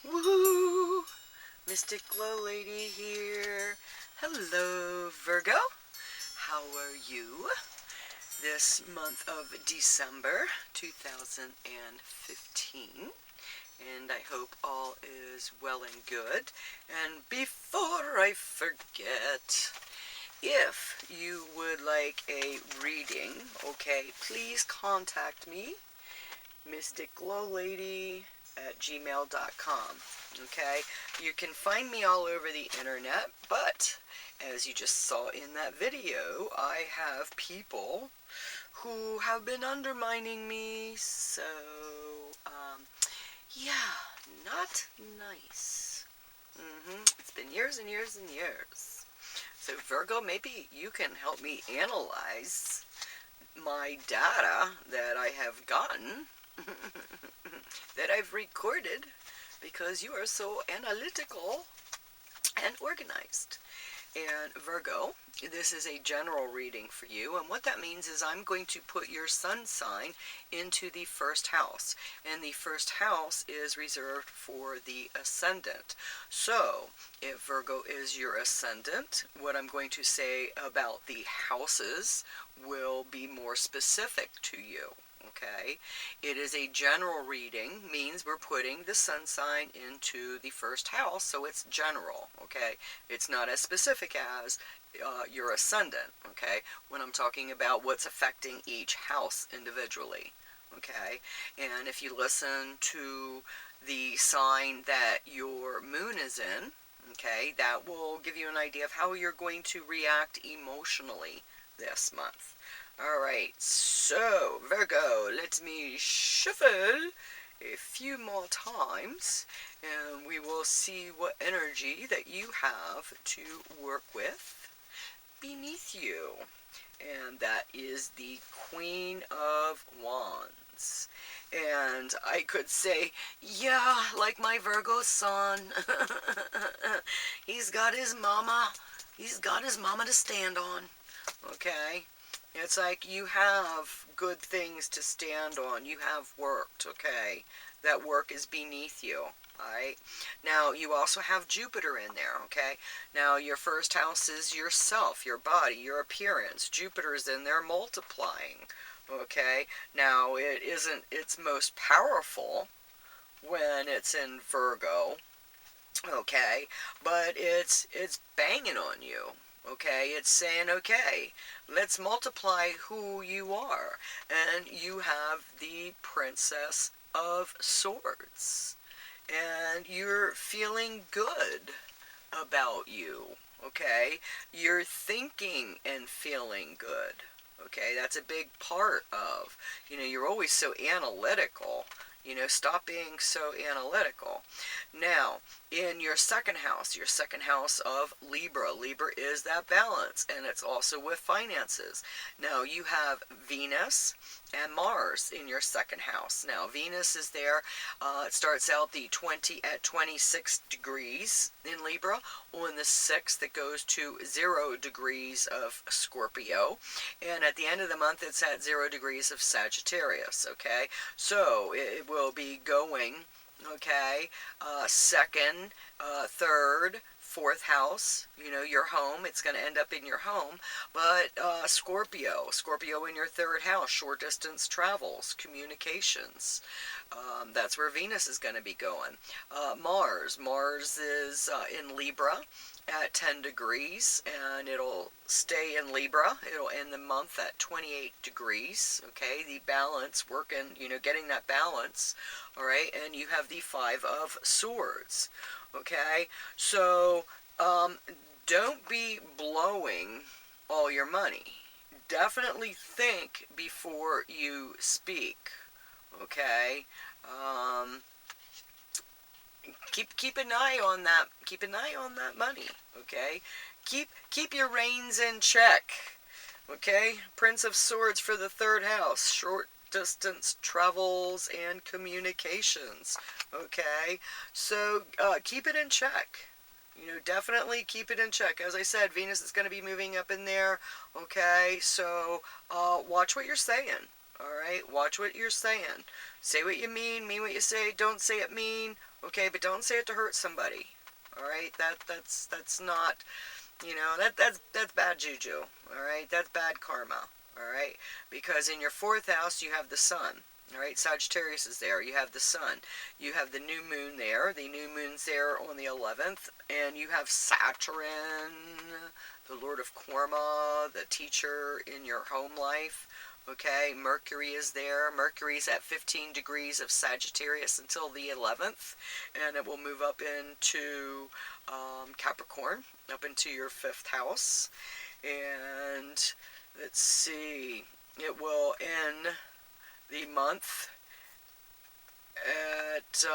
Woohoo! Mystic GLoLady here. Hello, Virgo. How are you this month of December 2015? And I hope all is well and good. And before I forget, if you would like a reading, okay, please contact me, mysticglowlady@gmail.com. Okay, you can find me all over the internet, but as you just saw in that video, I have people who have been undermining me, so yeah, not nice. It's been years and years and years. So Virgo, maybe you can help me analyze my data that I have gotten that I've recorded, because you are so analytical and organized. And Virgo, this is a general reading for you, and what that means is I'm going to put your sun sign into the first house, and the first house is reserved for the ascendant. So if Virgo is your ascendant, what I'm going to say about the houses will be more specific to you. Okay, it is a general reading, means we're putting the sun sign into the first house, so it's general. Okay, it's not as specific as your ascendant. Okay, when I'm talking about what's affecting each house individually. Okay, and if you listen to the sign that your moon is in, okay, that will give you an idea of how you're going to react emotionally this month. Alright, so Virgo, let me shuffle a few more times, and we will see what energy that you have to work with beneath you. And that is the Queen of Wands. And I could say, yeah, like my Virgo son, he's got his mama to stand on, okay? It's like you have good things to stand on. You have worked, okay? That work is beneath you, alright? Now, you also have Jupiter in there, okay? Now, your first house is yourself, your body, your appearance. Jupiter's in there multiplying, okay? Now, it isn't its most powerful when it's in Virgo, okay? But it's banging on you. Okay, it's saying, okay, let's multiply who you are. And you have the Princess of Swords. And you're feeling good about you. Okay, you're thinking and feeling good. Okay, that's a big part of, you're always so analytical. Stop being so analytical. Now, in your second house of Libra. Libra is that balance, and it's also with finances. Now, you have Venus and Mars in your second house. Now, Venus is there. It starts out at 26 degrees in Libra. On the 6th, it goes to 0 degrees of Scorpio. And at the end of the month, it's at 0 degrees of Sagittarius, okay? So, it will be going, okay, second, third, fourth house, your home. It's going to end up in your home. But Scorpio in your third house, short distance travels, communications. That's where Venus is going to be going. Mars is in Libra at 10 degrees, and it'll stay in Libra. It'll end the month at 28 degrees, okay? The balance, working, getting that balance, all right? And you have the Five of Swords, okay? So, don't be blowing all your money. Definitely think before you speak, okay? Keep an eye on that. Keep an eye on that money, okay? Keep your reins in check, okay? Prince of Swords for the third house, short distance travels and communications, okay? So keep it in check. Definitely keep it in check. As I said, Venus is going to be moving up in there, okay? So watch what you're saying. Alright? Watch what you're saying. Say what you mean what you say, don't say it mean, okay? But don't say it to hurt somebody. Alright? That's not, you know, that's bad juju. Alright? That's bad karma. Alright? Because in your 4th house, you have the sun. Alright? Sagittarius is there. You have the sun. You have the new moon there. The new moon's there on the 11th. And you have Saturn, the Lord of Karma, the teacher in your home life. Okay, Mercury is there. Mercury's at 15 degrees of Sagittarius until the 11th, and it will move up into Capricorn, up into your 5th house. And let's see, it will end the month at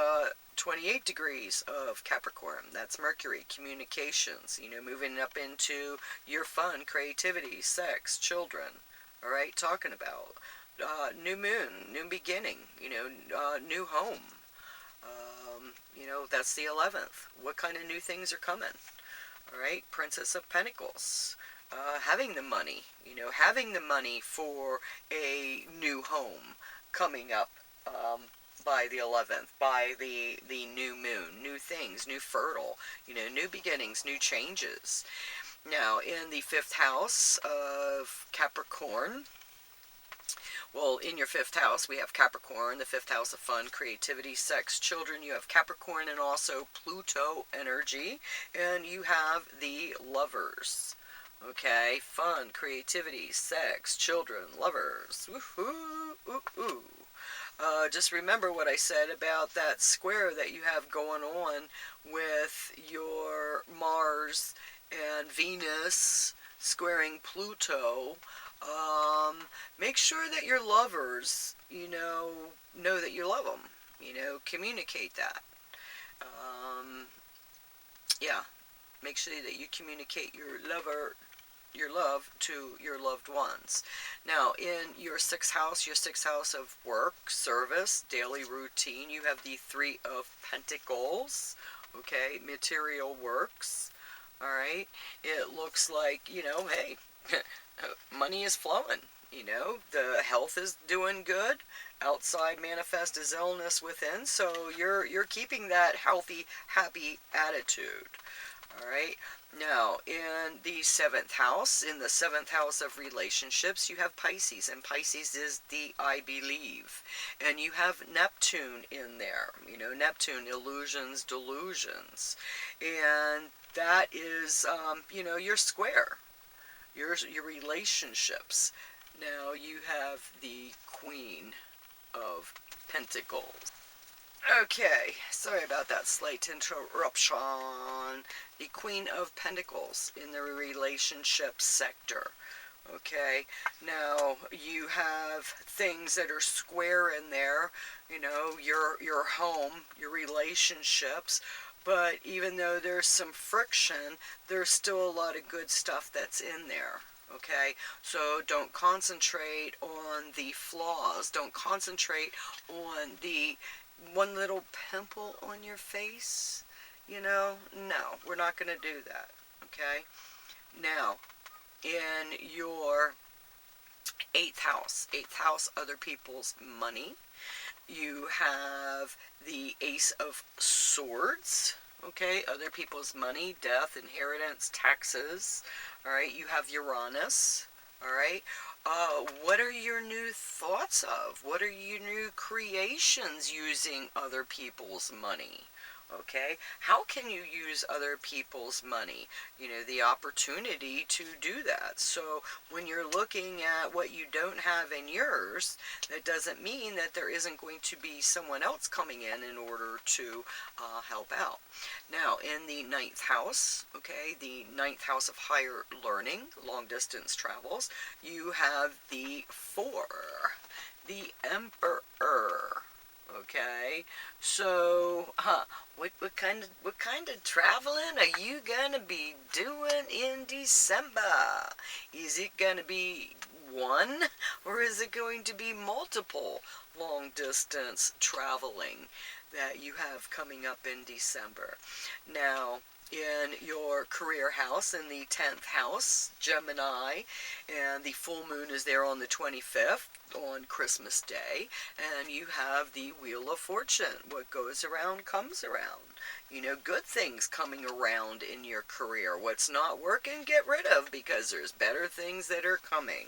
28 degrees of Capricorn. That's Mercury, communications, you know, moving up into your fun, creativity, sex, children. All right, talking about new moon, new beginning, you know, new home. You know, that's the 11th. What kind of new things are coming? All right, Princess of Pentacles. Having the money, you know, having the money for a new home coming up by the 11th, by the new moon, new things, new fertile, you know, new beginnings, new changes. Now, in the 5th house of Capricorn, well, in your 5th house, we have Capricorn, the 5th house of fun, creativity, sex, children. You have Capricorn and also Pluto energy, and you have the Lovers. Okay, fun, creativity, sex, children, lovers. Woohoo! Ooh. Just remember what I said about that square that you have going on with your Mars and Venus squaring Pluto. Make sure that your lovers, you know that you love them. You know, communicate that. Yeah, make sure that you communicate your love to your loved ones. Now, in your 6th house of work, service, daily routine, you have the 3 of Pentacles. Okay, material works. All right, it looks like, you know, hey, money is flowing. You know, the health is doing good. Outside manifest is illness within. So you're keeping that healthy, happy attitude. All right. Now, in the 7th house, in the 7th house of relationships, you have Pisces, and Pisces is the I believe. And you have Neptune in there. You know, Neptune, illusions, delusions. And that is, you know, your square, your relationships. Now, you have the Queen of Pentacles. Okay, sorry about that slight interruption. The Queen of Pentacles in the relationship sector. Okay, now you have things that are square in there, you know, your home, your relationships, but even though there's some friction, there's still a lot of good stuff that's in there. Okay, so don't concentrate on the flaws. Don't concentrate on the one little pimple on your face. You know, no, we're not going to do that. Okay, now in your 8th house, other people's money, you have the Ace of Swords. Okay, other people's money, death, inheritance, taxes. All right, you have Uranus. All right, what are your new thoughts of? What are your new creations using other people's money? Okay, how can you use other people's money? You know, the opportunity to do that. So when you're looking at what you don't have in yours, that doesn't mean that there isn't going to be someone else coming in order to help out. Now, in the 9th house, okay, the 9th house of higher learning, long distance travels, you have the 4, the Emperor. Okay, so what kind of traveling are you gonna be doing in December? Is it gonna be one, or is it going to be multiple long distance traveling that you have coming up in December? Now, in your career house, in the 10th house, Gemini, and the full moon is there on the 25th, on Christmas Day, and you have the Wheel of Fortune. What goes around comes around. You know, good things coming around in your career. What's not working, get rid of, because there's better things that are coming.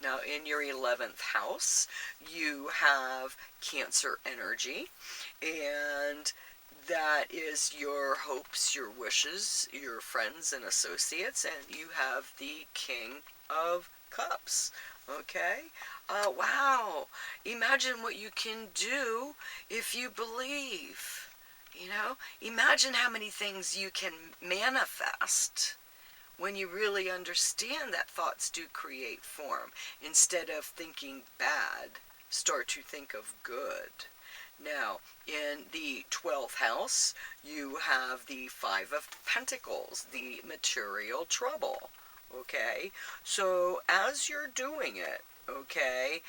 Now, in your 11th house, you have Cancer energy, and that is your hopes, your wishes, your friends and associates, and you have the King of Cups. Okay? Wow. Imagine what you can do if you believe. You know? Imagine how many things you can manifest when you really understand that thoughts do create form. Instead of thinking bad, start to think of good. Now, in the 12th house, you have the Five of Pentacles, the material trouble, okay? So, as you're doing it, okay,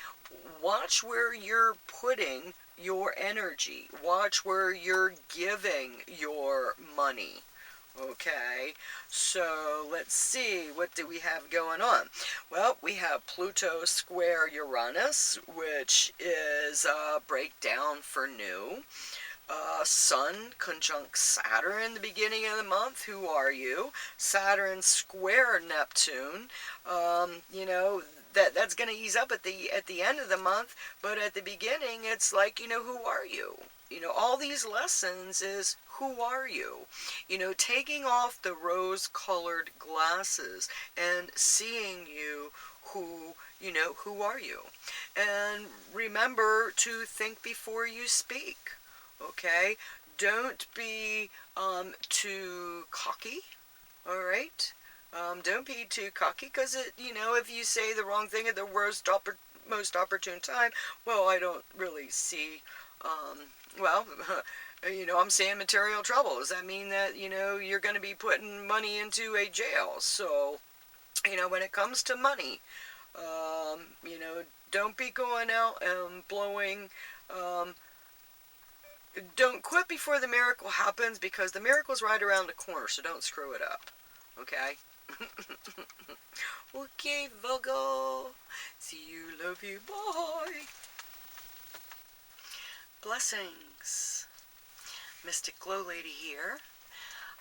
watch where you're putting your energy. Watch where you're giving your money. Okay, so let's see, what do we have going on? Well, we have Pluto square Uranus, which is a breakdown for new. Sun conjunct Saturn in the beginning of the month. Who are you? Saturn square Neptune. You know, that's going to ease up at the end of the month, but at the beginning, it's like, you know, who are you? You know, all these lessons is, who are you? You know, taking off the rose-colored glasses and seeing you, who, you know, who are you? And remember to think before you speak, okay? Don't be too cocky, all right? Don't be too cocky, because, you know, if you say the wrong thing at the most opportune time, well, I don't really see, well, you know, I'm saying material trouble. Does that mean that, you know, you're going to be putting money into a jail? So, you know, when it comes to money, you know, don't be going out and blowing, don't quit before the miracle happens, because the miracle's right around the corner, so don't screw it up, okay? Okay, Virgo. See you, love you, bye. Blessings. Mystic GLoLady here.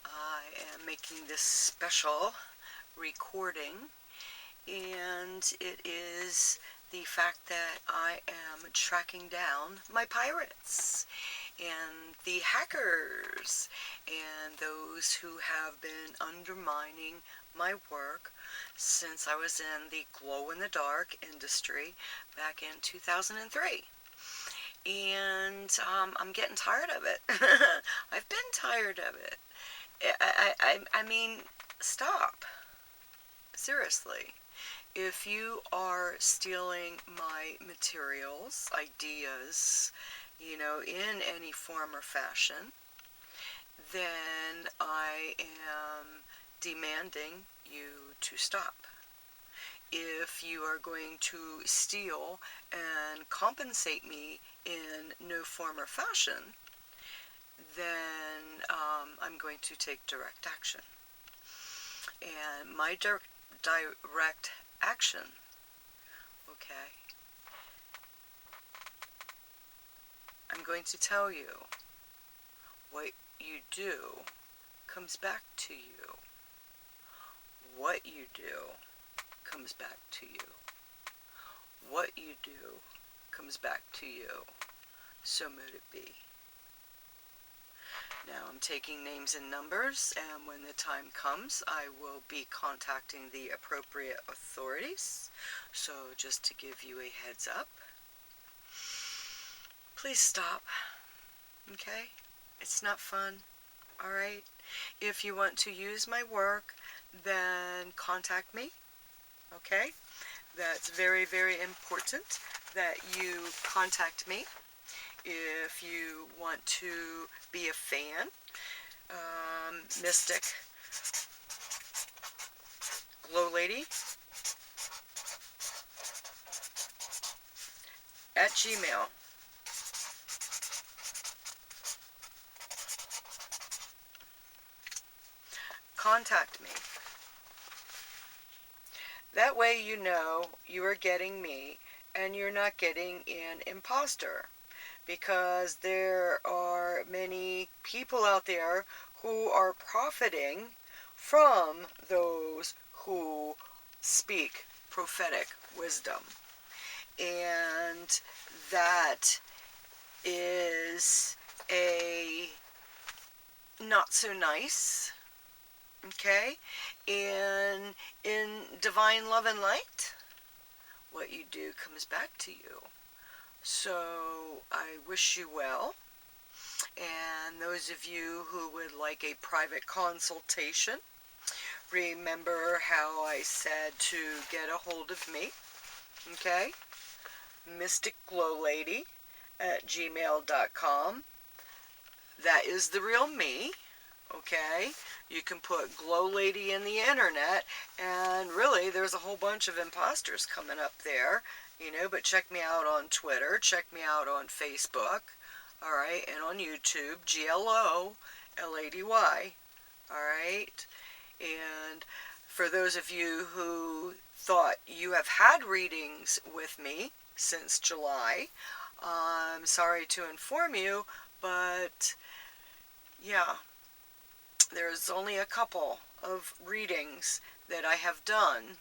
I am making this special recording, and it is the fact that I am tracking down my pirates and the hackers and those who have been undermining my work since I was in the glow-in-the-dark industry back in 2003. And I'm getting tired of it. I've been tired of it. I mean, stop. Seriously. If you are stealing my materials, ideas, you know, in any form or fashion, then I am demanding you to stop. If you are going to steal and compensate me in no form or fashion, then I'm going to take direct action. And my direct action, okay, I'm going to tell you, what you do comes back to you. What you do comes back to you. What you do comes back to you. So mote it be. Now I'm taking names and numbers, and when the time comes, I will be contacting the appropriate authorities. So just to give you a heads up, please stop, okay? It's not fun, all right? If you want to use my work, then contact me, okay? That's very, very important that you contact me. If you want to be a fan, Mystic GLoLady at Gmail. contact me. That way you know you are getting me and you're not getting an imposter. Because there are many people out there who are profiting from those who speak prophetic wisdom. And that is a not so nice, okay? And in divine love and light, what you do comes back to you. So I wish you well. And those of you who would like a private consultation, remember how I said to get a hold of me, okay? Mystic GLoLady at gmail.com. That is the real me, okay? You can put GLoLady in the internet, and really there's a whole bunch of imposters coming up there, you know, but check me out on Twitter, check me out on Facebook, all right, and on YouTube, GLoLady, all right? And for those of you who thought you have had readings with me since July, I'm sorry to inform you, but yeah, there's only a couple of readings that I have done,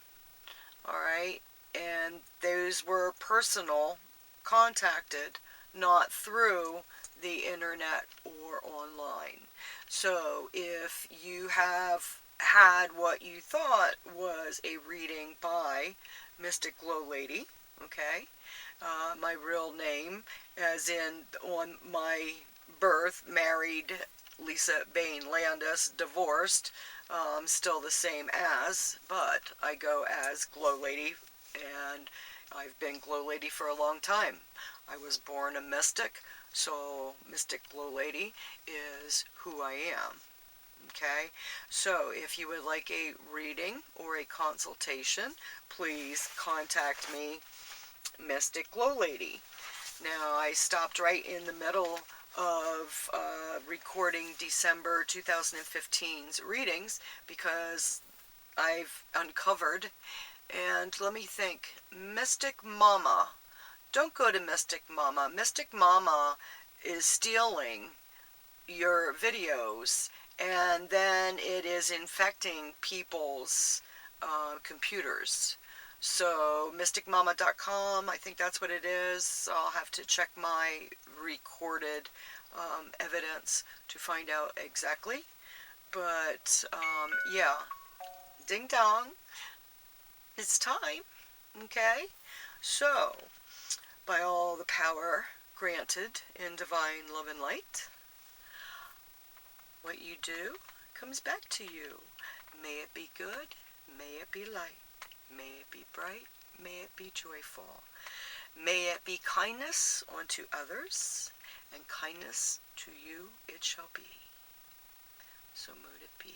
all right, and those were personal, contacted, not through the internet or online. So if you have had what you thought was a reading by Mystic GLoLady, okay, my real name, as in on my birth, married, Lisa Bain Landis, divorced, still the same as, but I go as GLoLady, and I've been GLoLady for a long time. I was born a mystic, so Mystic GLoLady is who I am. Okay, so if you would like a reading or a consultation, please contact me, Mystic GLoLady. Now, I stopped right in the middle of recording December 2015's readings because I've uncovered, and let me think, Mystic Mama. Don't go to Mystic Mama. Mystic Mama is stealing your videos, and then it is infecting people's computers. So mysticmama.com, I think that's what it is. I'll have to check my recorded evidence to find out exactly. But yeah, ding dong, it's time. Okay, so by all the power granted in divine love and light, what you do comes back to you. May it be good, may it be light, may it be bright, may it be joyful. May it be kindness unto others, and kindness to you it shall be. So mote it be.